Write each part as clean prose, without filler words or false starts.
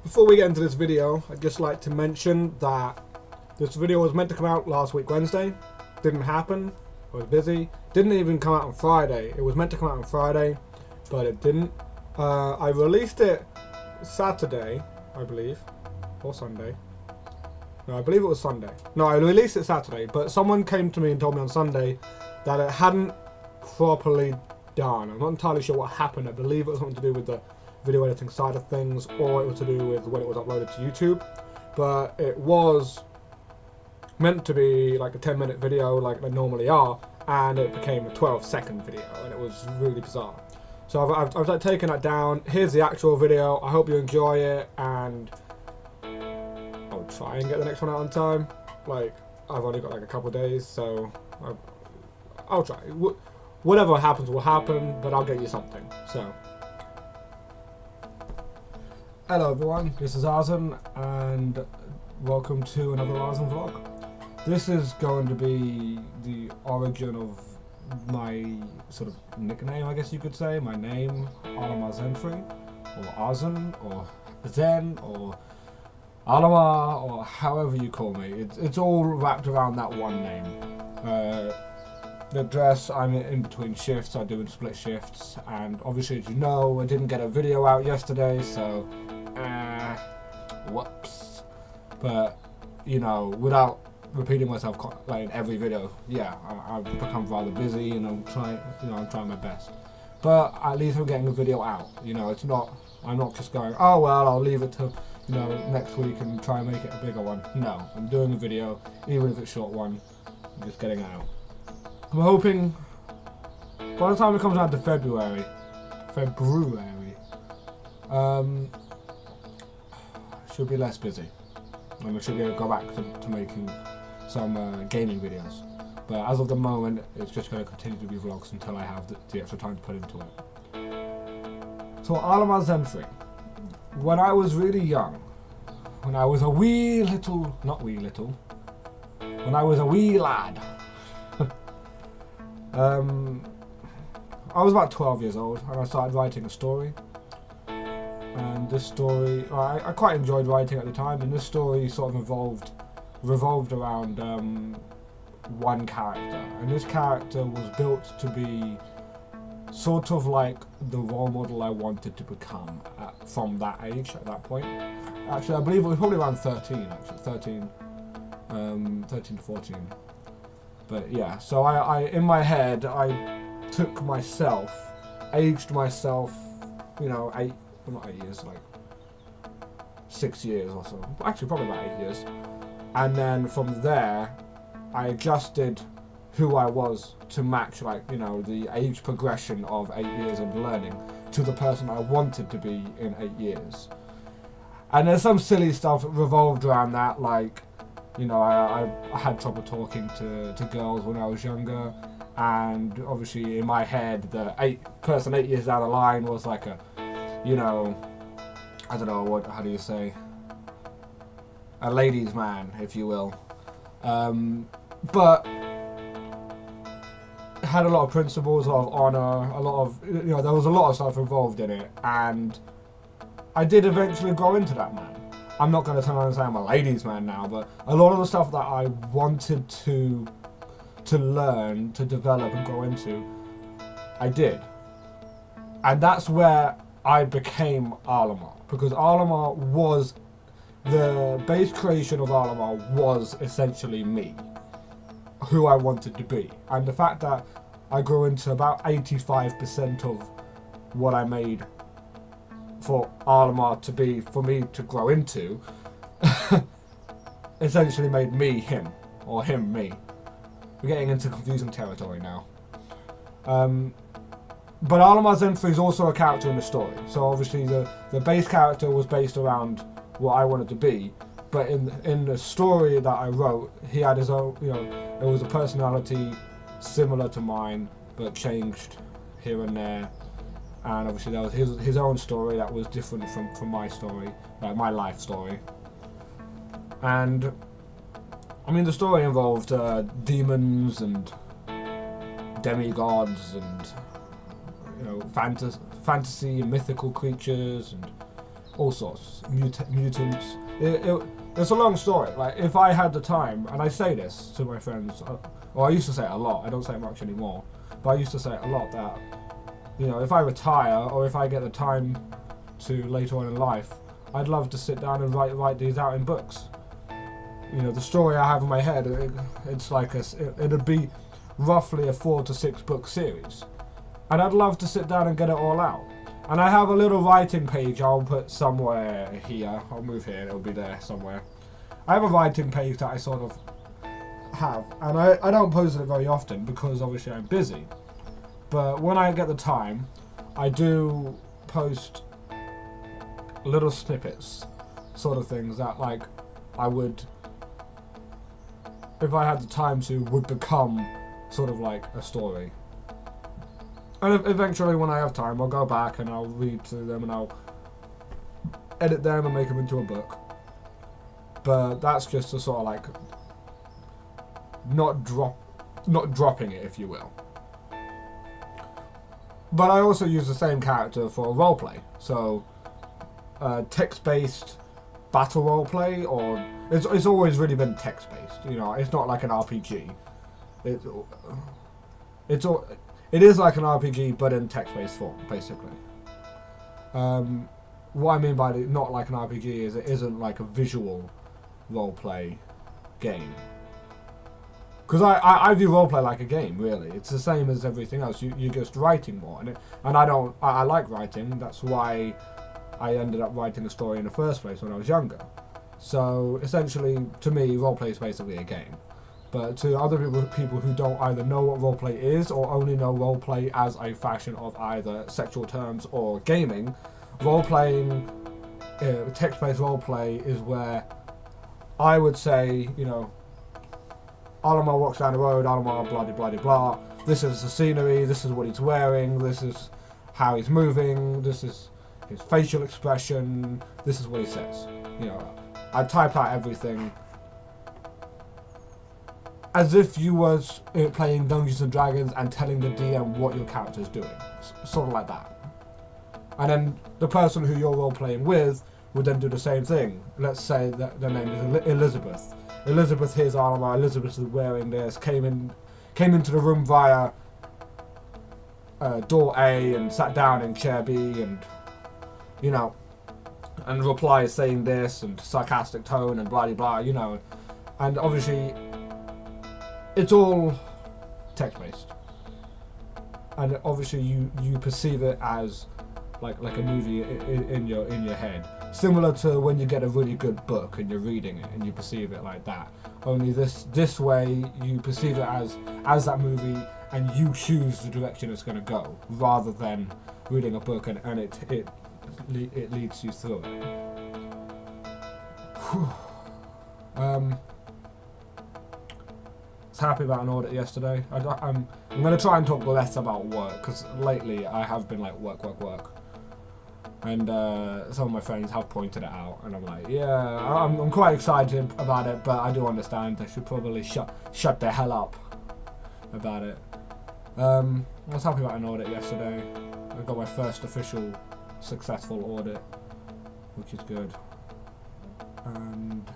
Before we get into this video, I'd just like to mention that this video was meant to come out last week Wednesday. Didn't happen. I was busy. Didn't even come out on Friday. It was meant to come out on Friday, but it didn't. I released it Saturday, I believe, or Sunday. No, I believe it was Sunday. No, I released it Saturday, but someone came to me and told me on Sunday that it hadn't properly done. I'm not entirely sure what happened. I believe it was something to do with the video editing side of things, or it was to do with when it was uploaded to YouTube. But it was meant to be like a 10-minute video like they normally are, and it became a 12-second video, and it was really bizarre. So I've like, taken that down. Here's the actual video. I hope you enjoy it, and I'll try and get the next one out on time. Like, I've only got like a couple of days, so I'll try. Whatever happens will happen, but I'll get you something. So, hello everyone, this is Arzen, and welcome to another Arzen vlog. This is going to be the origin of my sort of nickname, I guess you could say. My name, Arlemar, or Arzen, or Zen, or Arlemar, or however you call me. It's all wrapped around that one name. The address, I'm in between shifts. I do split shifts, and obviously, as you know, I didn't get a video out yesterday, so whoops. But you know, without repeating myself like in every video, yeah, I've become rather busy, and I'm trying my best. But at least I'm getting a video out. You know, I'm not just going, oh well, I'll leave it to next week and try and make it a bigger one. No, I'm doing a video, even if it's a short one. I'm just getting it out. I'm hoping by the time it comes out to February, should be less busy, and I should be able to go back to making some gaming videos. But as of the moment, it's just going to continue to be vlogs until I have the extra time to put into it. So Arlemar Zen3. When I was really young, when I was a wee lad. I was about 12 years old, and I started writing a story. And this story, I quite enjoyed writing at the time, and this story sort of revolved around one character. And this character was built to be sort of like the role model I wanted to become from that age, at that point. Actually, I believe it was probably around 13, actually, 13 to 14. But yeah, so I in my head, I took myself, aged myself, not 8 years, like 6 years or so. Actually, probably about 8 years. And then from there, I adjusted who I was to match, the age progression of 8 years of learning to the person I wanted to be in 8 years. And there's some silly stuff revolved around that, like, I had trouble talking to girls when I was younger, and obviously in my head, the 8 years down the line was like a, I don't know, how do you say, a ladies' man, if you will. But it had a lot of principles, a lot of honour, a lot of, there was a lot of stuff involved in it, and I did eventually grow into that man. I'm not going to turn around and say I'm a ladies' man now, but a lot of the stuff that I wanted to learn, to develop and grow into, I did. And that's where I became Arlemar, because Arlemar was, the base creation of Arlemar was essentially me, who I wanted to be. And the fact that I grew into about 85% of what I made for Arlemar to be, for me to grow into, essentially made me him, or him me. We're getting into confusing territory now. But Arlemar Zen3 is also a character in the story. So obviously the base character was based around what I wanted to be, but in the story that I wrote, he had his own, it was a personality similar to mine, but changed here and there. And obviously there was his own story that was different from my story, like my life story. And I mean, the story involved demons and demigods and fantasy and mythical creatures and all sorts, mutants. It's a long story. Like, if I had the time, and I say this to my friends, or I used to say it a lot, I don't say it much anymore, but I used to say it a lot that, you know, if I retire, or if I get the time to later on in life, I'd love to sit down and write these out in books. You know, the story I have in my head, it's like it'd be roughly a 4 to 6 book series. And I'd love to sit down and get it all out. And I have a little writing page I'll put somewhere here. I'll move here, it'll be there somewhere. I have a writing page that I sort of have. And I don't post it very often because obviously I'm busy. But when I get the time, I do post little snippets, sort of things that, like, I would, if I had the time to, would become sort of like a story. And eventually, when I have time, I'll go back and I'll read through them and I'll edit them and make them into a book. But that's just a sort of like not dropping it, if you will. But I also use the same character for roleplay. So text-based battle roleplay, or it's always really been text-based. You know, it's not like an RPG. It is like an RPG, but in text-based form, basically. What I mean by not like an RPG is it isn't like a visual roleplay game. Because I view roleplay like a game, really. It's the same as everything else. You're just writing more, and I like writing. That's why I ended up writing a story in the first place when I was younger. So essentially, to me, roleplay is basically a game. But to other people who don't either know what roleplay is or only know roleplay as a fashion of either sexual terms or gaming, roleplaying, text-based roleplay is where I would say, you know, Arlemar walks down the road, Arlemar blah blah blah blah. This is the scenery, this is what he's wearing, this is how he's moving, this is his facial expression, this is what he says. You know, I type out everything as if you was playing Dungeons and Dragons and telling the DM what your character's doing. Sort of like that. And then the person who you're role-playing with would then do the same thing. Let's say that their name is Elizabeth. Elizabeth hears Arlemar, Elizabeth is wearing this, came into the room via door A and sat down in chair B, and, you know, and replies saying this and sarcastic tone and blah blah blah, you know. And obviously it's all text-based, and obviously you perceive it as like a movie in your head, similar to when you get a really good book and you're reading it and you perceive it like that. Only this way you perceive it as that movie, and you choose the direction it's going to go, rather than reading a book and it leads you through it. Happy about an audit yesterday. I'm going to try and talk less about work, because lately I have been like work, and some of my friends have pointed it out, and I'm like, yeah, I'm quite excited about it, but I do understand they should probably shut the hell up about it. I was happy about an audit yesterday. I got my first official successful audit, which is good, and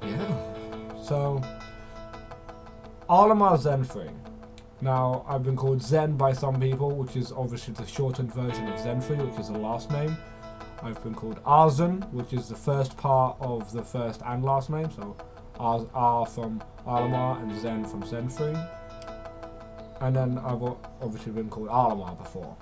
yeah, so Arlemar Zen 3. Now, I've been called Zen by some people, which is obviously the shortened version of Zenfree, which is the last name. I've been called Arzen, which is the first part of the first and last name, so R from Arlemar and Zen from Zenfree. And then I've obviously been called Arlemar before.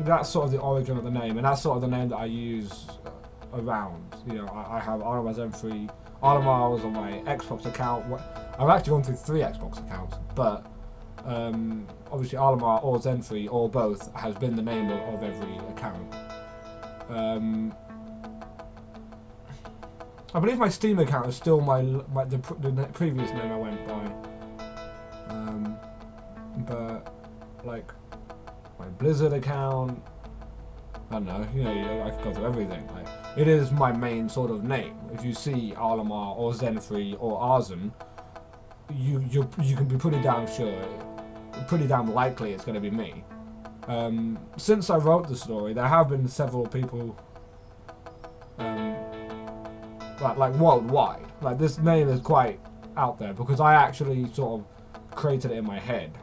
That's sort of the origin of the name, and that's sort of the name that I use around. You know, I have Arlemar Zen3. Arlemar was on my Xbox account. I've actually gone through 3 Xbox accounts, but obviously Arlemar or Zen3 or both has been the name of every account. I believe my Steam account is still the previous name I went by. But like my Blizzard account, I don't know. You know, I could go through everything. Like, it is my main sort of name. If you see Arlemar or Zen3 or Arzen, you can be pretty damn sure, pretty damn likely it's going to be me. Since I wrote the story, there have been several people, like worldwide. Like, this name is quite out there because I actually sort of created it in my head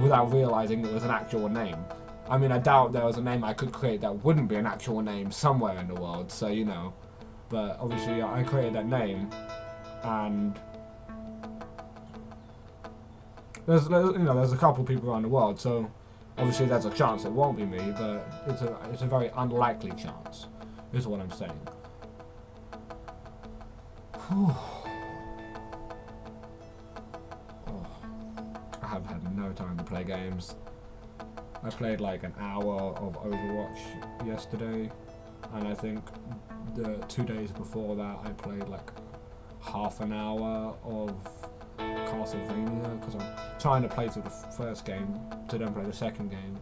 without realizing it was an actual name. I mean, I doubt there was a name I could create that wouldn't be an actual name somewhere in the world, so you know. But obviously, I created that name, and there's a couple people around the world, so obviously there's a chance it won't be me, but it's a very unlikely chance, is what I'm saying. Whew. Oh, I have had no time to play games. I played like an hour of Overwatch yesterday, and I think the 2 days before that I played like half an hour of Castlevania, because I'm trying to play through the first game to then play the second game.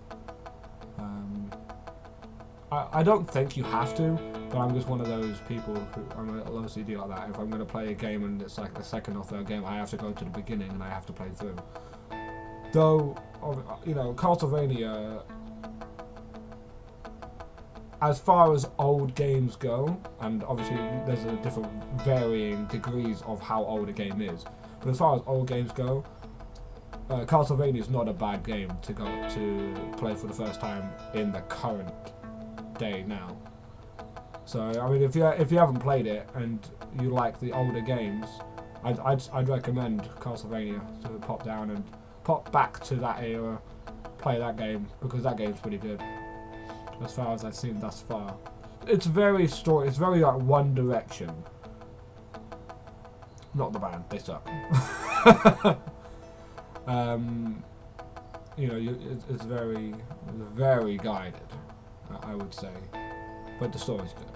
I don't think you have to, but I'm just one of those people who, I'm a little OCD like that. If I'm going to play a game and it's like the second or third game, I have to go to the beginning and I have to play through. Though, you know, Castlevania, as far as old games go, and obviously there's a different varying degrees of how old a game is, but as far as old games go, Castlevania is not a bad game to go to play for the first time in the current day now. So I mean, if you haven't played it and you like the older games, I'd recommend Castlevania to pop down and pop back to that era, play that game, because that game's pretty good as far as I've seen thus far. It's very it's very like One Direction. Not the band, they suck. You know, it's very guided, I would say, but the story's good.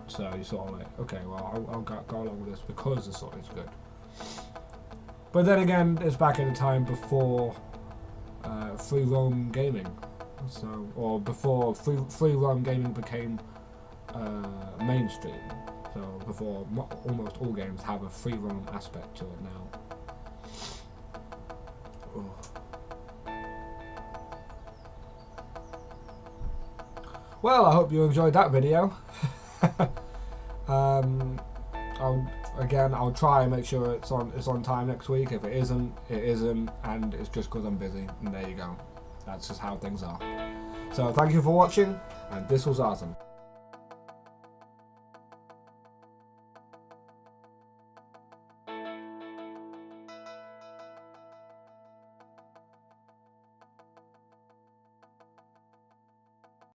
So you're sort of like, okay, well, I'll go along with this because the story's good. But then again, it's back in the time before free roam gaming, so, or before free roam gaming became mainstream. So before almost all games have a free roam aspect to it now. Oh. Well, I hope you enjoyed that video. I'll try and make sure it's on time next week. If it isn't, it isn't, and it's just because I'm busy. And there you go. That's just how things are. So thank you for watching, and this was Arzen.